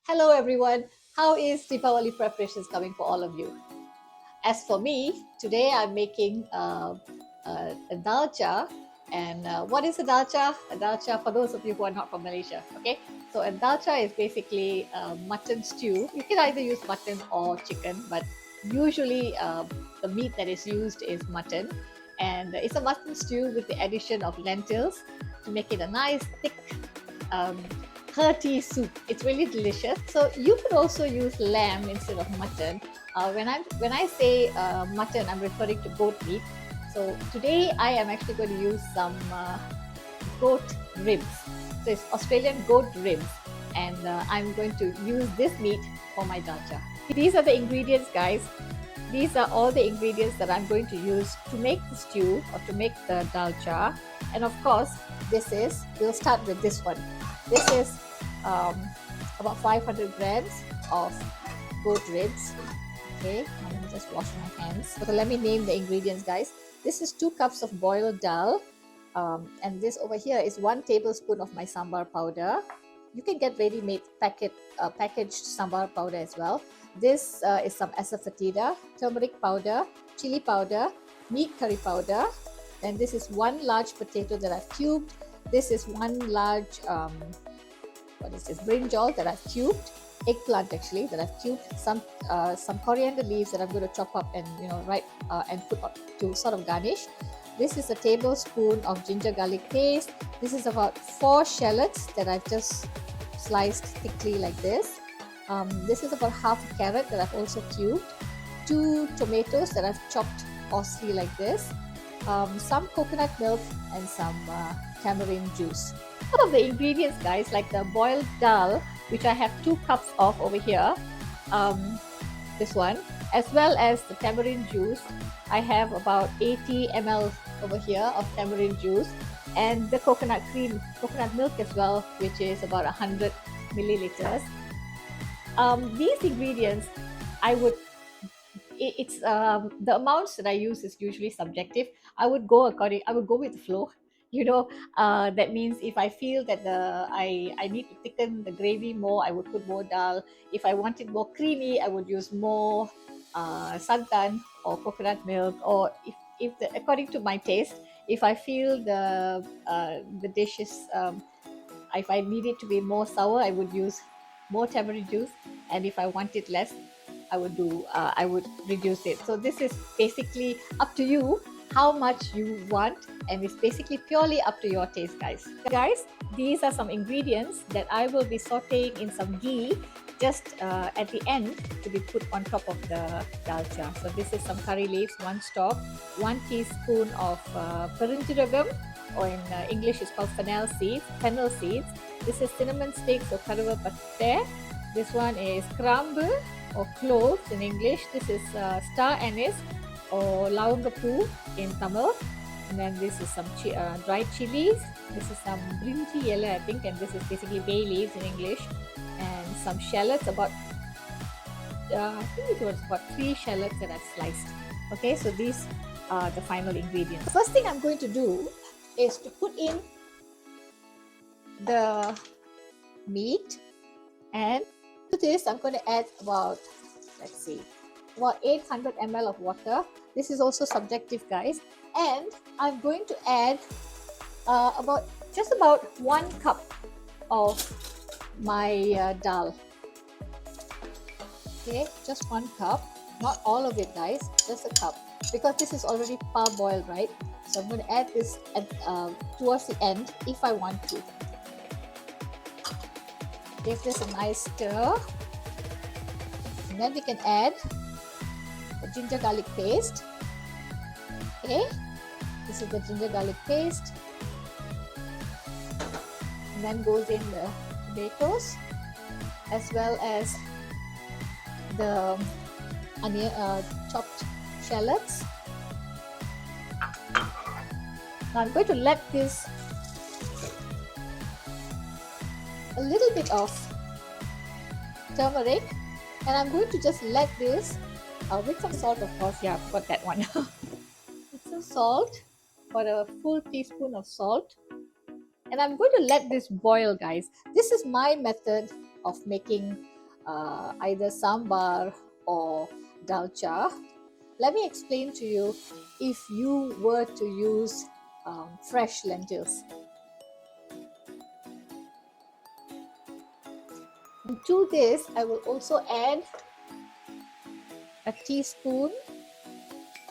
Hello everyone, how is Deepavali preparations coming for all of you? As for me, today I'm making a dalcha. And what is a dalcha? A dalcha, for those of you who are not from Malaysia, okay? So a dalcha is basically a mutton stew. You can either use mutton or chicken, but usually the meat that is used is mutton. And it's a mutton stew with the addition of lentils to make it a nice thick um, hearty soup. It's really delicious. So you could also use lamb instead of mutton. When I say mutton, I'm referring to goat meat. So today I am actually going to use some goat ribs. So it's Australian goat ribs, and I'm going to use this meat for my dalcha. These are the ingredients, guys. These are all the ingredients that I'm going to use to make the stew or to make the dalcha. And of course, we'll start with this one. This is um, about 500 grams of goat ribs. Okay, let me just wash my hands. So let me name the ingredients, guys. This is 2 cups of boiled dal. And this over here is 1 tablespoon of my sambar powder. You can get ready-made packaged sambar powder as well. This is some asafoetida, turmeric powder, chili powder, meat curry powder. And this is 1 large potato that I've cubed. This is 1 large brinjal that I've cubed, eggplant actually that I've cubed, some coriander leaves that I'm going to chop up and and put up to sort of garnish. This is a tablespoon of ginger garlic paste. This is about 4 shallots that I've just sliced thickly like this. This is about half a carrot that I've also cubed. 2 tomatoes that I've chopped coarsely like this. Some coconut milk and some tamarind juice. Some of the ingredients, guys, like the boiled dal, which I have 2 cups of over here, this one, as well as the tamarind juice. I have about 80 ml over here of tamarind juice, and the coconut milk as well, which is about 100 milliliters. These ingredients, it's the amounts that I use is usually subjective. I would go with the flow. That means if I feel that I need to thicken the gravy more, I would put more dal. If I want it more creamy, I would use more santan or coconut milk. Or according to my taste, if I feel the dish is if I need it to be more sour, I would use more tamarind juice, and if I want it less, I would reduce it. So this is basically up to you how much you want, and it's basically purely up to your taste, guys. These are some ingredients that I will be sauteing in some ghee just at the end to be put on top of the dalcha. So this is some curry leaves, 1 stalk, 1 teaspoon of perinjiragam, or in English it's called fennel seeds. This is cinnamon sticks or karawa patte. This one is krambu or cloves in English. This is star anise or lavangapu in Tamil. And then this is some dried chilies. This is some brinji yellow, I think, and this is basically bay leaves in English. And some shallots, I think it was about 3 shallots that I've sliced. Okay, so these are the final ingredients. First thing I'm going to do is to put in the meat, and to this I'm going to add about 800 ml of water. This is also subjective, guys. And I'm going to add about 1 cup of my dal. Okay, just 1 cup, not all of it, guys, just a cup, because this is already parboiled, right? So I'm going to add this towards the end if I want to. Give this a nice stir, and then we can add the ginger garlic paste. Okay, this is the ginger garlic paste, and then goes in the tomatoes as well as the onion, chopped shallots. Now I'm going to let this a little bit of turmeric, and I'm going to just let this with some salt, of course. Yeah, I've got that one. With some salt, about a full teaspoon of salt, and I'm going to let this boil, guys. This is my method of making either sambar or dalcha. Let me explain to you if you were to use fresh lentils. And to this, I will also add a teaspoon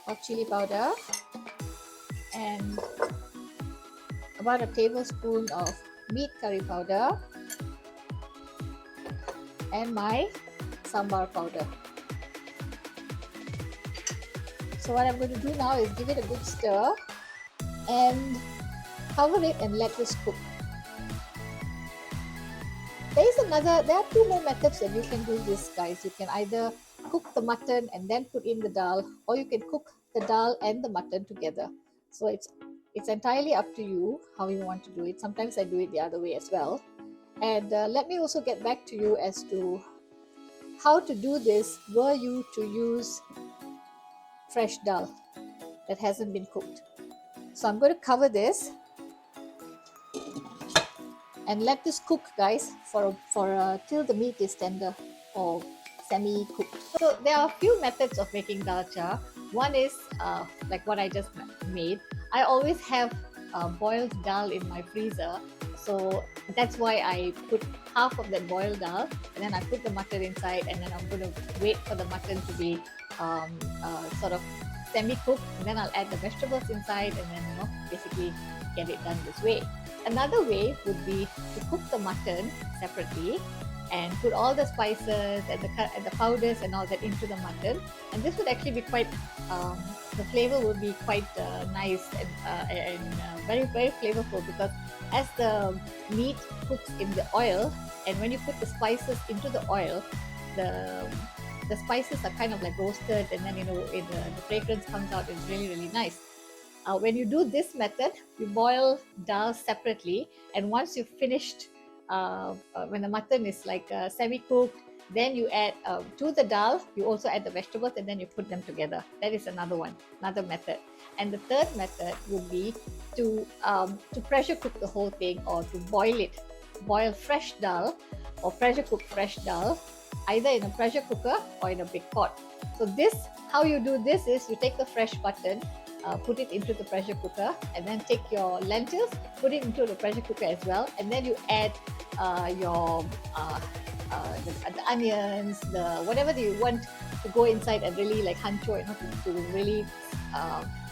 of chili powder and about a tablespoon of meat curry powder and my sambar powder. So what I'm going to do now is give it a good stir and cover it and let this cook. There are two more methods that you can do this, guys. You can either cook the mutton and then put in the dal, or you can cook the dal and the mutton together. So it's entirely up to you how you want to do it. Sometimes I do it the other way as well. And let me also get back to you as to how to do this were you to use fresh dal that hasn't been cooked. So I'm going to cover this and let this cook, guys, for till the meat is tender or semi-cooked. So there are a few methods of making dalcha. One is like what I just made. I always have boiled dal in my freezer, so that's why I put half of that boiled dal and then I put the mutton inside, and then I'm going to wait for the mutton to be sort of semi-cooked, and then I'll add the vegetables inside, and then basically get it done this way. Another way would be to cook the mutton separately and put all the spices and the powders and all that into the mutton, and this would actually be quite the flavor would be quite nice and very, very flavorful, because as the meat cooks in the oil, and when you put the spices into the oil, the spices are kind of like roasted, and then the fragrance comes out. It's really, really nice. When you do this method, you boil dal separately, and once you've finished, when the mutton is like semi-cooked, then you add to the dal, you also add the vegetables, and then you put them together. That is another method. And the third method would be to pressure cook the whole thing, or to boil fresh dal or pressure cook fresh dal, either in a pressure cooker or in a big pot. So how you do this is you take the fresh mutton, put it into the pressure cooker, and then take your lentils, put it into the pressure cooker as well, and then you add the onions, whatever you want to go inside and really like hancho, to really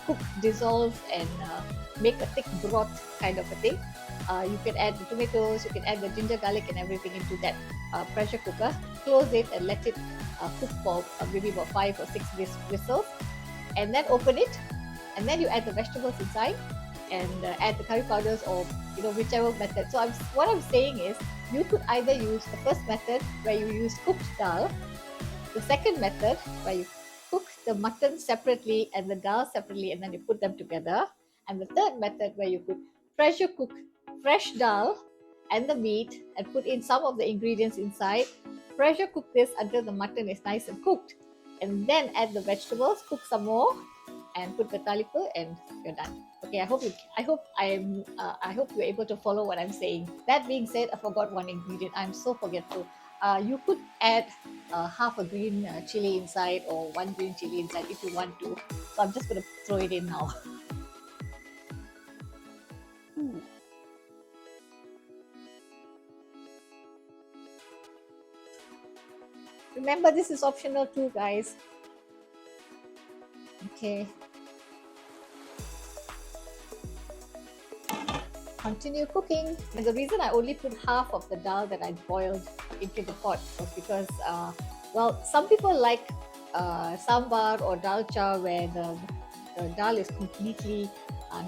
cook, dissolve, and make a thick broth kind of a thing. You can add the tomatoes, you can add the ginger, garlic, and everything into that pressure cooker. Close it and let it cook for maybe about 5 or 6 whistles, and then open it, and then you add the vegetables inside and add the curry powders, or whichever method. So what I'm saying is, you could either use the first method where you use cooked dal, the second method where you cook the mutton separately and the dal separately, and then you put them together, and the third method where you could pressure cook fresh dal and the meat and put in some of the ingredients inside, pressure cook this until the mutton is nice and cooked, and then add the vegetables, cook some more, and put the talipu, and you're done. Okay, I hope you're able to follow what I'm saying. That being said, I forgot one ingredient. I'm so forgetful. You could add half a green chili inside, or one green chili inside if you want to. So I'm just going to throw it in now. Remember, this is optional too, guys. Okay. Continue cooking. And the reason I only put half of the dal that I boiled into the pot was because, some people like sambar or dalcha where the dal is completely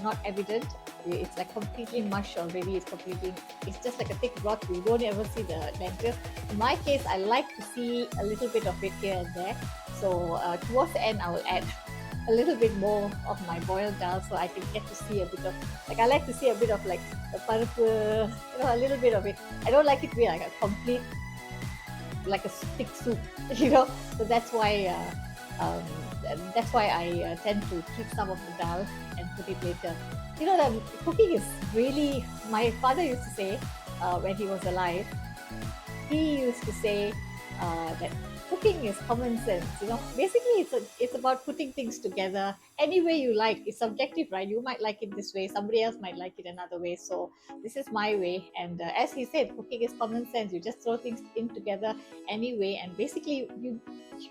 not evident. It's like completely mush already. It's just like a thick broth. You don't ever see the lentils. In my case, I like to see a little bit of it here and there. So towards the end, I will add a little bit more of my boiled dal, so I can get to see a bit of, I like to see a bit of like the purple, a little bit of it. I don't like it to be like a complete, like a thick soup, So that's why I tend to keep some of the dal and put it later. The cooking is really, my father used to say, when he was alive, he used to say, that cooking is common sense. Basically it's about putting things together any way you like. It's subjective, right? You might like it this way, somebody else might like it another way. So this is my way, and as he said, cooking is common sense. You just throw things in together anyway, and basically you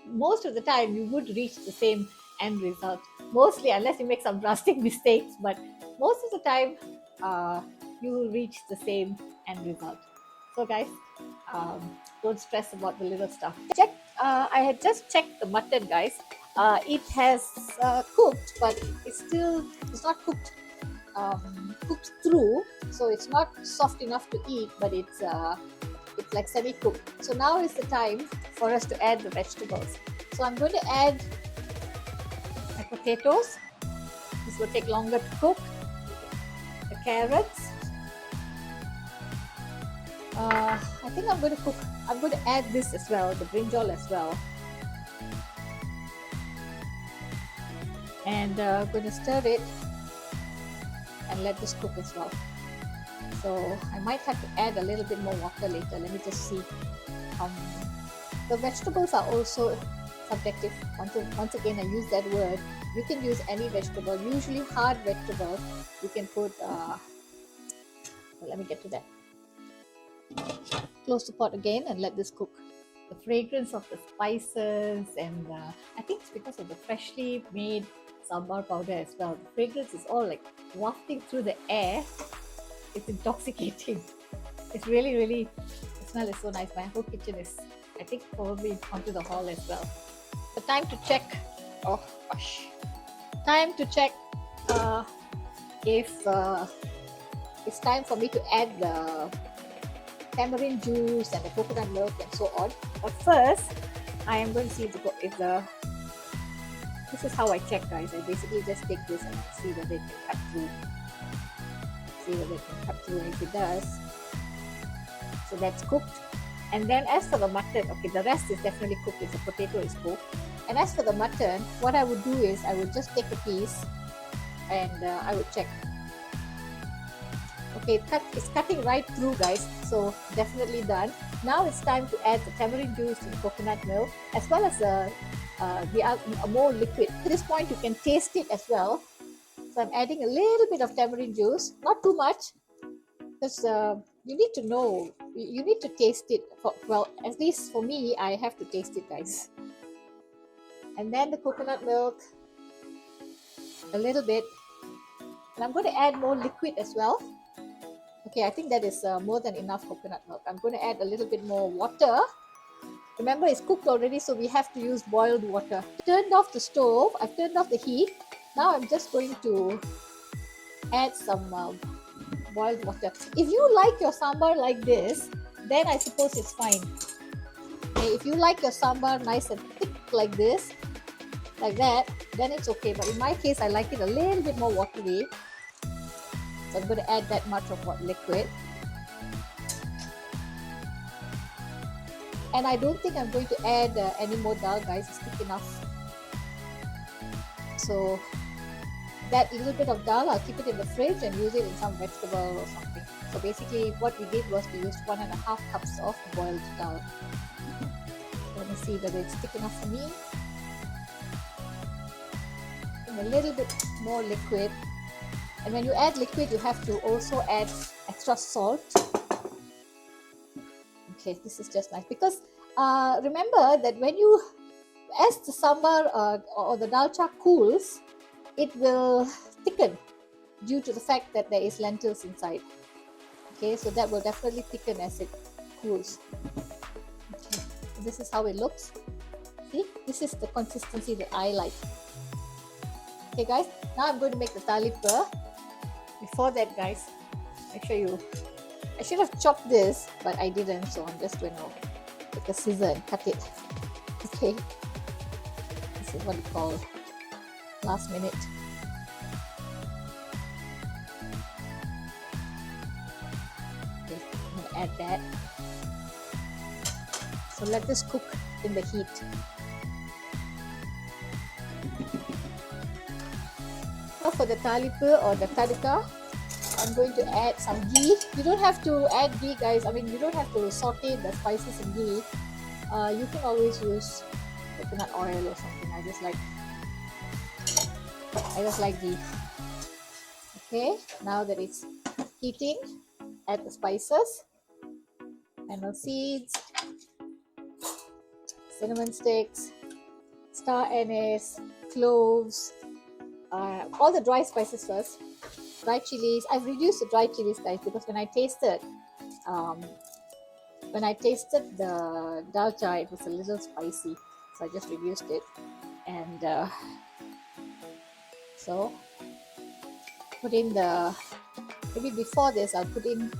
most of the time you would reach the same end result, mostly, unless you make some drastic mistakes, but most of the time uh, you will reach the same end result. So guys, um, don't stress about the little stuff. I had just checked the mutton, guys. It has cooked, but it's not cooked through, so it's not soft enough to eat, but it's like semi-cooked. So now is the time for us to add the vegetables. So I'm going to add my potatoes. This will take longer to cook. The carrots. I think I'm going to add this as well, the brinjal as well. And I'm going to stir it and let this cook as well. So I might have to add a little bit more water later. Let me just see. The vegetables are also subjective. Once again, I use that word. You can use any vegetable, usually hard vegetables. You can put, let me get to that. Close the pot again and let this cook. The fragrance of the spices, and I think it's because of the freshly made sambar powder as well. The fragrance is all like wafting through the air. It's intoxicating. It's really, really, the smell is so nice. My whole kitchen is, I think, probably onto the hall as well. The time to check, oh gosh, time to check if it's time for me to add the tamarind juice and the coconut milk and so on. But first, I am going to see if the this is how I check, guys. I basically just take this and see whether it can cut through. And if it does, so that's cooked. And then as for the mutton, okay, the rest is definitely cooked if the potato is cooked. And as for the mutton, what I would do is I would just take a piece and I would check. Okay, it's cutting right through, guys, so definitely done. Now it's time to add the tamarind juice and coconut milk, as well as the more liquid. At this point, you can taste it as well. So I'm adding a little bit of tamarind juice, not too much, because you need to know, you need to taste it. Well, at least for me, I have to taste it, guys. And then the coconut milk, a little bit. And I'm going to add more liquid as well. Okay, I think that is more than enough coconut milk. I'm going to add a little bit more water. Remember, it's cooked already, so we have to use boiled water. Turned off the stove. I've turned off the heat. Now I'm just going to add some boiled water. If you like your sambar like this, then I suppose it's fine. Okay, if you like your sambar nice and thick like this, like that, then it's okay. But in my case, I like it a little bit more watery. So I'm going to add that much of liquid. And I don't think I'm going to add any more dal, guys. It's thick enough. So that little bit of dal, I'll keep it in the fridge and use it in some vegetable or something. So basically what we did was we used 1.5 cups of boiled dal. So let me see whether it's thick enough for me. And a little bit more liquid. And when you add liquid, you have to also add extra salt. Okay, this is just nice, because remember that as the sambar or the dalcha cools, it will thicken due to the fact that there is lentils inside. Okay, so that will definitely thicken as it cools. Okay, so this is how it looks. See, this is the consistency that I like. Okay, guys, now I'm going to make the talipa. Before that, guys, I should have chopped this, but I didn't, so I'm just going to take a scissor and cut it. Okay, this is what we call last minute. Okay, I'm going to add that. So let this cook in the heat. Now for the talipa or the tadka, I'm going to add some ghee. You don't have to add ghee, guys. I mean, you don't have to saute the spices in ghee. You can always use coconut oil or something. I just like ghee. Okay, now that it's heating, add the spices, fennel seeds, cinnamon sticks, star anise, cloves, all the dry spices first. Dry chilies. I've reduced the dry chilies, guys, because um, when I tasted the dalcha, it was a little spicy, so I just reduced it. And so put in the maybe before this, I'll put in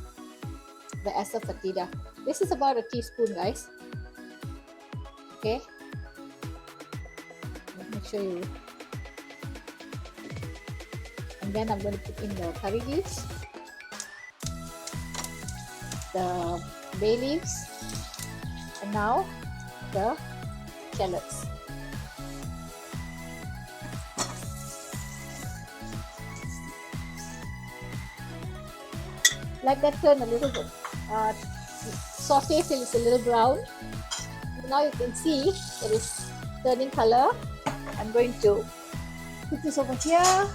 the asafoetida. This is about a teaspoon, guys. Okay, make sure you. And then I'm going to put in the curry leaves, the bay leaves, and now the shallots. Let that turn a little bit. Saute till it's a little brown. Now you can see that it's turning color. I'm going to put this over here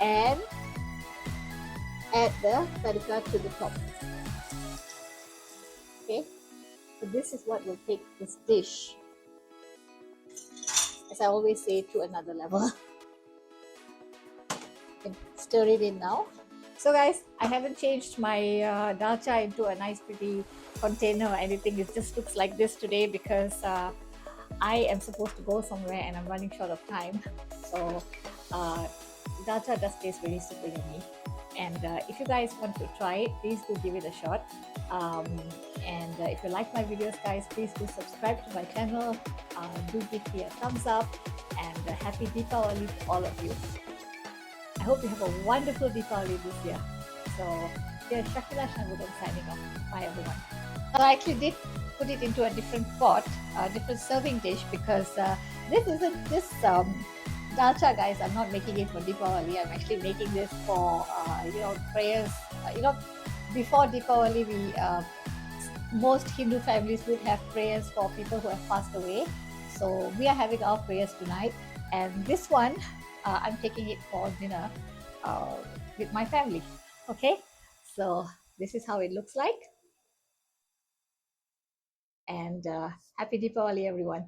and add the paprika to the top. Okay, so this is what will take this dish, as I always say, to another level. You can stir it in now. So guys, I haven't changed my dalcha into a nice pretty container or anything. It just looks like this today because I am supposed to go somewhere and I'm running short of time. So dalcha does taste really super yummy. And if you guys want to try it, please do give it a shot. And if you like my videos, guys, please do subscribe to my channel. Do give me a thumbs up, and happy Deepavali to all of you. I hope you have a wonderful Deepavali this year. So, here's Shakila Shanmugam signing off. Bye, everyone. So I actually did put it into a different pot, a different serving dish, because this dalcha, guys. I'm not making it for Deepavali. I'm actually making this for prayers. Before Deepavali, most Hindu families would have prayers for people who have passed away. So we are having our prayers tonight, and this one I'm taking it for dinner with my family. Okay, so this is how it looks like, and happy Deepavali, everyone.